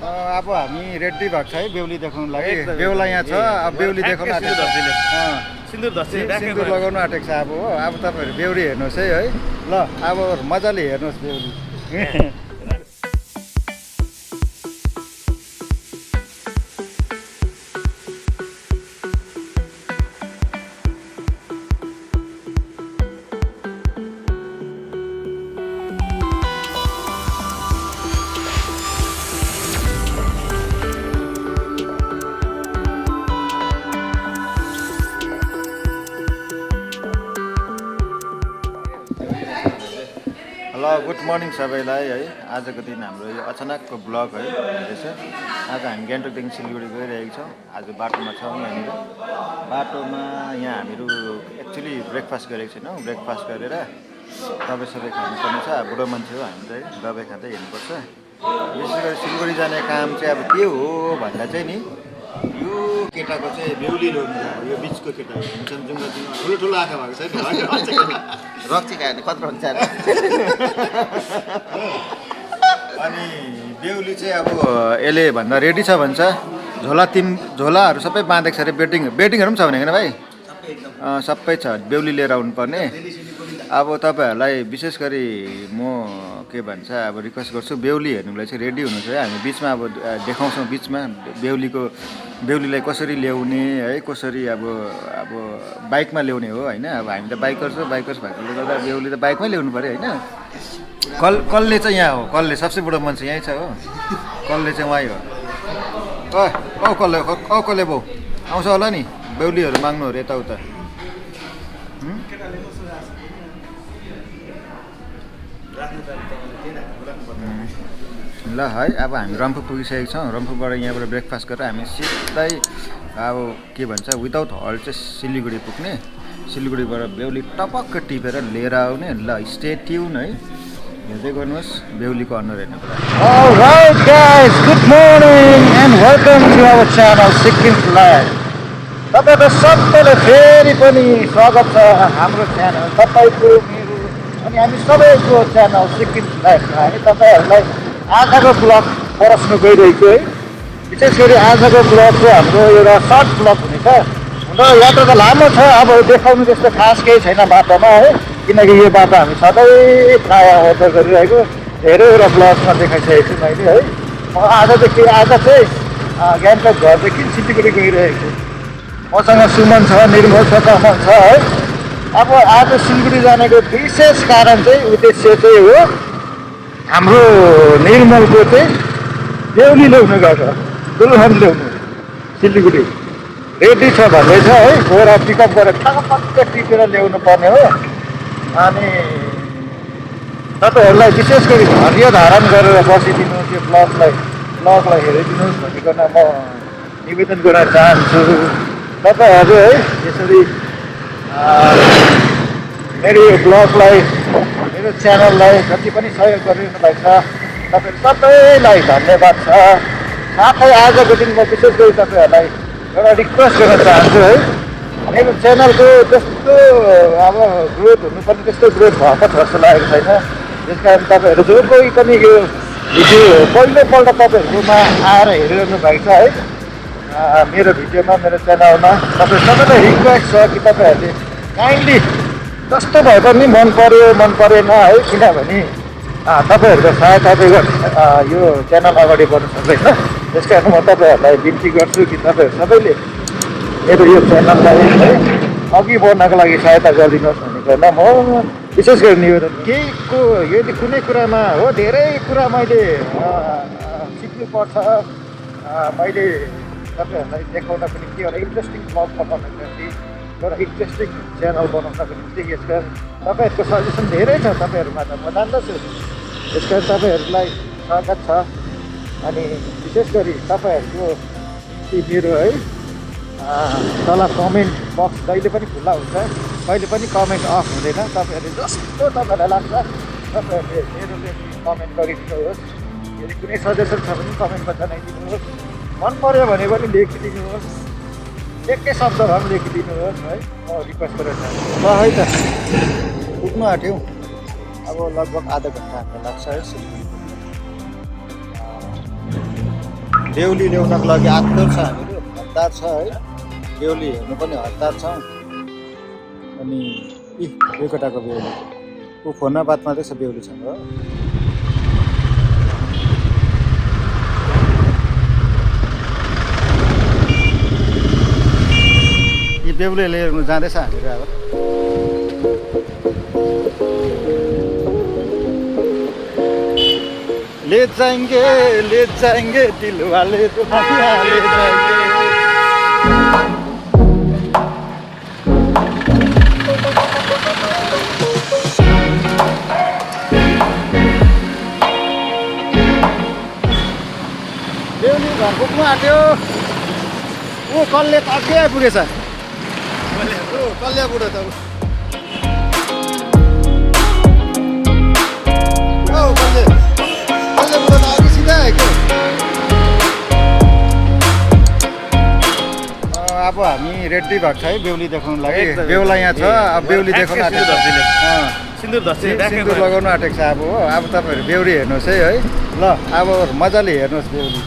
अब हामी रेडी भएको छ है बेहुली देखाउनु लागि बेहुला यहाँ छ अब बेहुली देखाउनु आँटेको सिन्दुर लगाउनु आँटेको छ अब हो अब तपाईँहरू बेहुली हेर्नुहोस् है ल अब मजाले हेर्नुहोस् बेहुली ल गुड मर्निङ सबैलाई है आजको दिन हाम्रो यो अचानकको ब्लग है रहेछ आज हामी गान्तोकदेखि सिलगढी गइरहेको छौँ आज बाटोमा छौँ यहाँनिर बाटोमा यहाँ हामीहरू एक्चुअली ब्रेकफास्ट गरेको छैनौँ ब्रेकफास्ट गरेर दबाई सबै खानुपर्ने छ बुढो मान्छे हो हामी चाहिँ दबाई खाँदै हिँड्नुपर्छ विशेष गरी सिलगढी जाने काम चाहिँ अब के हो भन्दा चाहिँ नि यो केटाको चाहिँ बेहुली ल्याउनु यो बिचको केटा ठुलो ठुलो आँखा भएको छ रक्सी खायो भने कत्रो हुन्छ अनि बेहुली चाहिँ अब यसले भन्दा रेडी छ भन्छ झोलाहरू सबै बाँधेको छ अरे बेडिङहरू पनि छ भने भाइ सबै छ बेहुली लिएर आउनुपर्ने अब तपाईँहरूलाई विशेष गरी म के भन्छ अब रिक्वेस्ट गर्छु बेहुली हेर्नुलाई चाहिँ रेडी हुनुहुन्छ है हामी बिचमा अब देखाउँछौँ बिचमा बेहुलीलाई कसरी ल्याउने है कसरी अब बाइकमा ल्याउने हो होइन अब हामी त बाइकर्स भएकोले गर्दा बेहुली त बाइकमै ल्याउनु पऱ्यो होइन कलले चाहिँ यहाँ हो कलले सबसे बडो मान्छे यहीँ छ हो कलले चाहिँ वहीँ हो कलले बाउ आउँछ होला नि बेहुलीहरू माग्नुहरू यताउता ल है अब हामी रम्फू पुगिसकेको छौँ रम्फूबाट यहाँबाट ब्रेकफास्ट गरेर हामी सिधै अब के भन्छ विदाउट हल्ट चाहिँ सिलगढी पुग्ने सिलगढीबाट बेहुली टपक्क टिपेर लिएर आउने ल स्टे ट्युन है हेर्दै गर्नुहोस् बेहुलीको अनुहार हेर्नुको लागि Alright guys, good morning and welcome to our channel Sikkim flight तपाईँको सबैलाई फेरि पनि स्वागत छ हाम्रो च्यानल तपाईँको मेरो अनि हामी सबैको च्यानल सिक्किम फ्लाइटमा हामी तपाईँहरूलाई आजको ब्लग परस्न गइरहेको है विशेष गरी आजको ब्लग चाहिँ हाम्रो एउटा सर्ट ब्लग हुनेछ र यात्रा त लामो छ अब देखाउनु त्यस्तो खास केही छैन बाटोमा है किनकि यो बाटो हामी सधैँ प्रायः यात्रा गरिरहेको धेरैवटा ब्लगमा देखाइसकेको छु मैले है म आज चाहिँ गान्तोक घरदेखि सिलगढी गइरहेको छु मसँग सुमन छ निर्मल छ कमल छ है अब आज सिलगढी जानेको विशेष कारण चाहिँ उद्देश्य चाहिँ हो हाम्रो निर्मलको चाहिँ बेहुली ल्याउनु गएको दुल्हन ल्याउनु सिलगढी रेडी छ भन्दैछ है गएर पिकअप गरेर ठक्क टिपेर ल्याउनु पर्ने हो अनि तपाईँहरूलाई विशेष गरी धैर्य धारण गरेर बसिदिनु त्यो ब्लगलाई हेरिदिनुहोस् भनिकन म निवेदन गर्न चाहन्छु तपाईँहरू है यसरी मेरो यो ब्लगलाई मेरो च्यानललाई जति पनि सहयोग गरिरहनु भएको छ तपाईँहरू सबैलाई धन्यवाद छ साथै आजको दिन म विशेष गरी तपाईँहरूलाई एउटा रिक्वेस्ट गर्न चाहन्छु है मेरो च्यानलको जस्तो अब ग्रोथ हुनुपर्ने त्यस्तो ग्रोथ भएको छ जस्तो लागेको छैन त्यस कारण तपाईँहरू जो कोही पनि यो भिडियो पहिलोपल्ट तपाईँहरूकोमा आएर हेरिरहनु भएको छ है मेरो भिडियोमा मेरो च्यानलमा तपाईँ सबैलाई रिक्वेस्ट छ कि तपाईँहरूले काइन्डली जस्तो भए पनि मन परेन है किनभने तपाईँहरूको सहायताले यो च्यानल अगाडि बढ्नु सक्दैन त्यस कारण म तपाईँहरूलाई बिन्ती गर्छु कि तपाईँहरू सबैले मेरो यो च्यानललाई है अघि बढ्नको लागि सहायता गरिदिनुहोस् भनिकन म विशेष गरी निवेदन केहीको यदि कुनै कुरामा हो धेरै कुरा मैले सिक्नुपर्छ मैले तपाईँहरूलाई देखाउनको निम्ति एउटा इन्ट्रेस्टिङ ब्लग बनाउनको निम्ति एउटा इन्ट्रेस्टिङ च्यानल बनाउनको निम्ति यस कारण तपाईँहरूको सजेसन धेरै छ तपाईँहरूमा त म जान्दछु त्यस कारण तपाईँहरूलाई स्वागत छ अनि विशेष गरी तपाईँहरूको मेरो है तल कमेन्ट बक्स कहिले पनि खुल्ला हुन्छ कहिले पनि कमेन्ट अफ हुँदैन तपाईँहरूले जस्तो तपाईँहरूलाई लाग्छ तपाईँहरूले मेरो कमेन्ट गरिदिनुहोस् यदि कुनै सजेसन छ भने कमेन्टमा जनाइदिनुहोस् मन पऱ्यो भने पनि लेखिदिनुहोस् एकै शब्द भए पनि लेखिदिनुहोस् है म रिक्वेस्ट गरेर चाहन्छु ल है त पुग्नु आँट्यौँ अब लगभग आधा घन्टा लाग्छ है बेहुली ल्याउनको लागि आत्तर छ हामीहरू हतार छ है बेहुली हेर्नु पनि हतार छ अनि एकटाको बेहुली ऊ फोनमा बात मार्दैछ बेहुलीसँग हो यी बेहुली लिएर जाँदैछ हामीहरू अब ले जाएंगे दिल वाले तो ले जाएंगे बेहुली घर पुग्नु आँट्यो ऊ कल्ले त अघि आइपुगेछ कल्ले बुढो त अब हामी रेडी भएको छ है बेहुली देखाउनु लागि बेहुला यहाँ छ अब बेहुली देखाउनु आँटेको सिन्दुर लगाउनु आँटेको छ अब हो अब तपाईँहरू बेहुली हेर्नुहोस् है ल अब मजाले हेर्नुहोस् बेहुली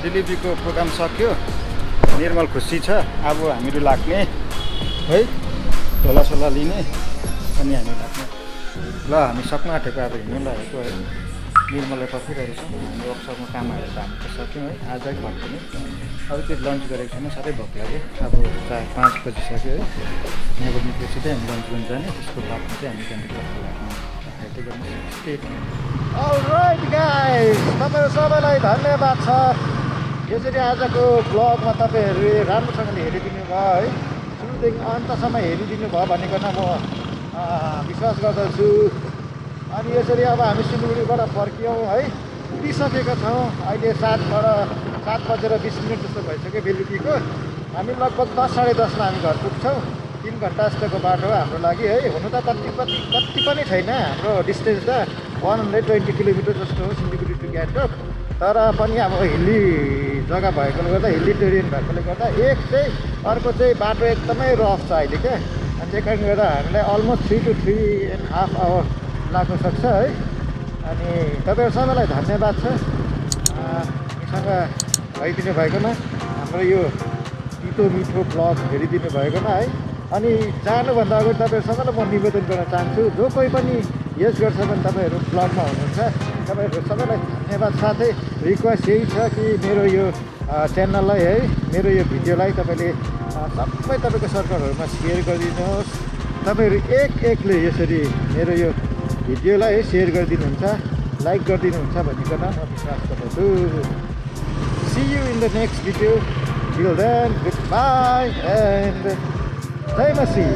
डेलिभरीको प्रोग्राम सक्यो निर्मल खुसी छ अब हामीहरू लाग्ने है झोलासोला लिने अनि हामी लाग्ने ल हामी सक्नु आँटेको अब हिँड्नु लागेको है निर्मललाई पर्खिरहेको छौँ हाम्रो वर्कसपमा कामहरू त हामी त सक्यौँ है आजै फर्किने अब त्यो लन्च गरेको छैन साह्रै भोक लाग्यो अब 5 बजिसक्यो है यहाँबाट निस्केपछि चाहिँ हामी लन्च गर्न जाने त्यसको बादमा चाहिँ हामी क्यान्टिनको लाग्ने हाइटे गर्ने स्टेट अलराइट गाइस तपाईँहरू सबैलाई धन्यवाद छ यसरी आजको ब्लगमा तपाईँहरू राम्रोसँगले हेरिदिनु भयो है सुरुदेखि अन्तसम्म हेरिदिनु भयो भनिकन म विश्वास गर्दछु अनि यसरी अब हामी सिलगढीबाट फर्क्यौँ है पुगिसकेका छौँ अहिले 7:20 जस्तो भइसक्यो बेलुकीको हामी लगभग 10:30 हामी घर पुग्छौँ 3 घन्टा जस्तोको बाटो हाम्रो लागि है हुनु त कति पनि छैन हाम्रो डिस्टेन्स त 120 किलोमिटर जस्तो हो सिलगढी टु गान्तोक तर पनि अब हिल्ली जग्गा भएकोले गर्दा हिल्ली टेरियन भएकोले गर्दा अर्को चाहिँ बाटो एकदमै रफ छ अहिले क्या अनि त्यही कारणले गर्दा हामीलाई अलमोस्ट 3 to 3.5 आवर लाग्न सक्छ है अनि तपाईँहरू सबैलाई धन्यवाद छ हामीसँग भइदिनु भएकोमा हाम्रो यो तितो मिठो ब्लग हेरिदिनु भएकोमा है। अनि जानुभन्दा अगाडि तपाईँहरू सबैलाई म निवेदन गर्न चाहन्छु, जो कोही पनि यस गर्छ भने तपाईँहरू ब्लगमा हुनुहुन्छ, तपाईँहरू सबैलाई धन्यवाद। साथै रिक्वेस्ट यही छ कि मेरो यो च्यानललाई है, मेरो यो भिडियोलाई तपाईँले सबै तपाईँको सर्कलहरूमा सेयर गरिदिनुहोस्। तपाईँहरू एकले यसरी मेरो यो भिडियोलाई है सेयर गरिदिनुहुन्छ, लाइक गरिदिनुहुन्छ भनिकन म विश्वास गर्दछु। See you in the next video. Till then, goodbye and jai Masi.